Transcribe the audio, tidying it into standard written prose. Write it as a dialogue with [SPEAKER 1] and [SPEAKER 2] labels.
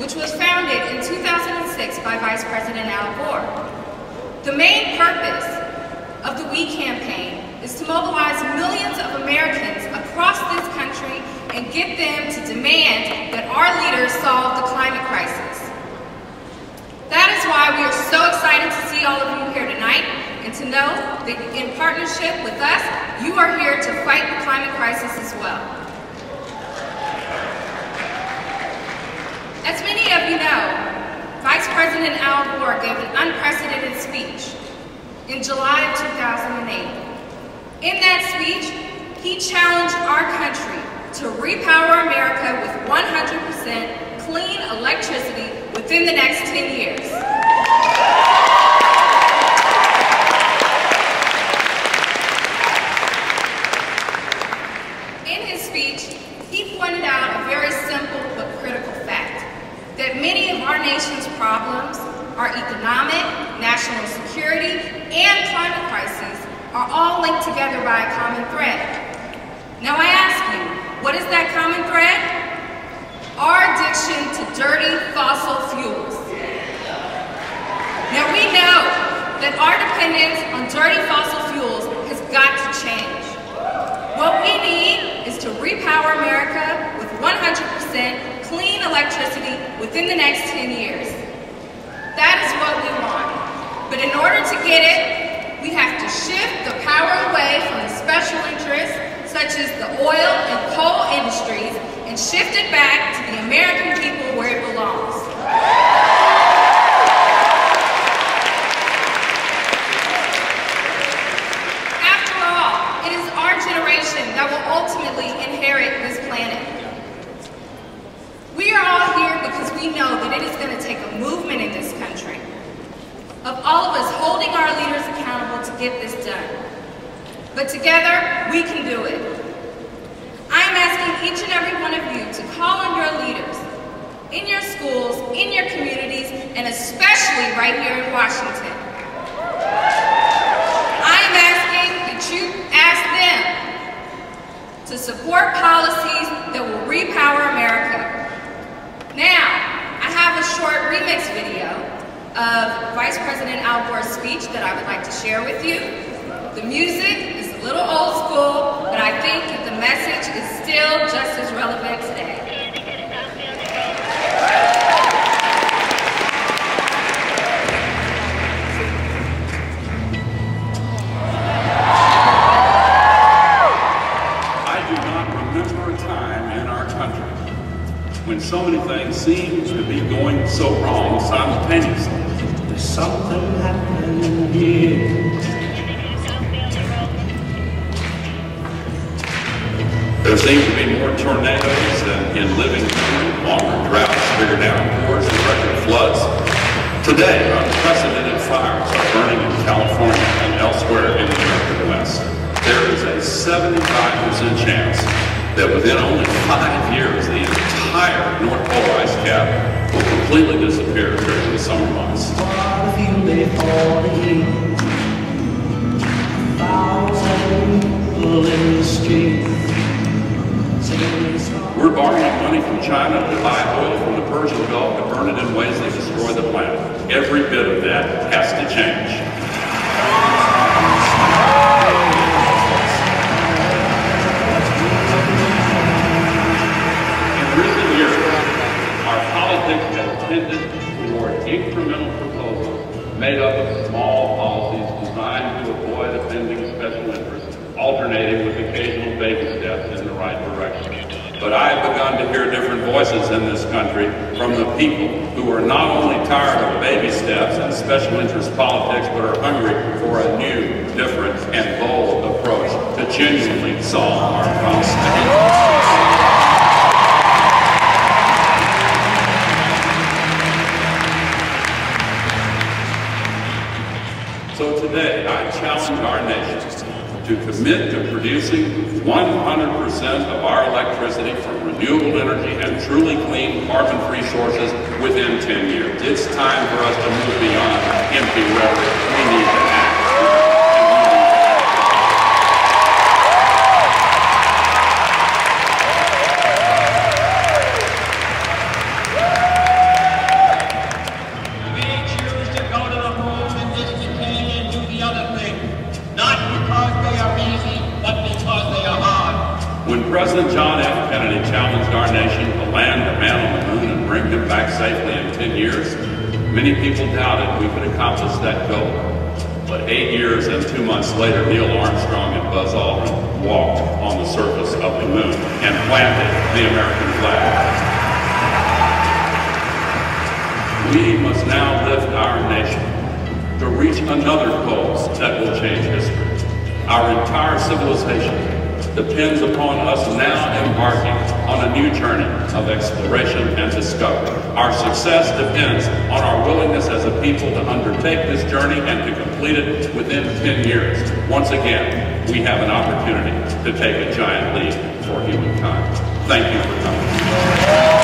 [SPEAKER 1] which was founded in 2006 by Vice President Al Gore. The main purpose of the We campaign is to mobilize millions of Americans across this country and get them to demand that our leaders solve the climate crisis. That is why we are so excited to see all of you here tonight and to know that in partnership with us, you are here to fight the climate crisis as well. As many of you know, Vice President Al Gore gave an unprecedented speech in July of 2008. In that speech, he challenged our country to repower America with 100% clean electricity within the next 10 years. In his speech, he pointed out a very simple but critical fact, that many of our nation's problems, our economic, national security, and climate crisis are all linked together by a common thread. Now I ask you, what is that common thread? Our addiction to dirty fossil fuels. Now we know that our dependence on dirty fossil fuels has got to change. What we need is to repower America with 100% clean electricity within the next 10 years. That is what we want. But in order to get it, we have to shift the power away from the special interests, such as the oil and coal industries, and shift it back to the American people where it belongs. After all, it is our generation that will ultimately inherit this planet. We are all here because we know that it is going to take a movement in this country of all of us holding our leaders accountable to get this done. But together, we can do it. I am asking each and every one of you to call on your leaders in your schools, in your communities, and especially right here in Washington. I am asking that you ask them to support policies that will repower America. Now, I have a short remix video of Vice President Al Gore's speech that I would like to share with you. The music is a little old school, but I think that the message is still just as relevant today.
[SPEAKER 2] I do not remember a time in our country when so many things seem to be going so wrong simultaneously.
[SPEAKER 3] There's something happening here.
[SPEAKER 2] There seem to be more tornadoes than in living memory, longer droughts, bigger downpours, and record floods. Today, unprecedented fires are burning in California and elsewhere in the American West. There is a 75% chance that within only 5 years, the entire North Pole ice cap will completely disappear during the summer months.
[SPEAKER 3] What if you lay for the heat? 1,000 people in the street.
[SPEAKER 2] We're borrowing money from China to buy oil from the Persian Gulf to burn it in ways that destroy the planet. Every bit of that has to change. In recent years, our politics has tended toward incremental proposals made up of small policies designed to avoid offending special interests, alternating with occasional baby steps in the right direction. But I have begun to hear different voices in this country from the people who are not only tired of baby steps and special interest politics, but are hungry for a new, different, and bold approach to genuinely solve our problems. So today, I challenge our nation to commit to producing 100% of our electricity from renewable energy and truly clean, carbon-free sources within 10 years. It's time for us to move beyond empty rhetoric. We need to act. When President John F. Kennedy challenged our nation to land a man on the moon and bring him back safely in 10 years, many people doubted we could accomplish that goal. But 8 years and 2 months later, Neil Armstrong and Buzz Aldrin walked on the surface of the moon and planted the American flag. We must now lift our nation to reach another goal that will change history. Our entire civilization depends upon us now embarking on a new journey of exploration and discovery. Our success depends on our willingness as a people to undertake this journey and to complete it within 10 years. Once again, we have an opportunity to take a giant leap for humankind. Thank you for coming.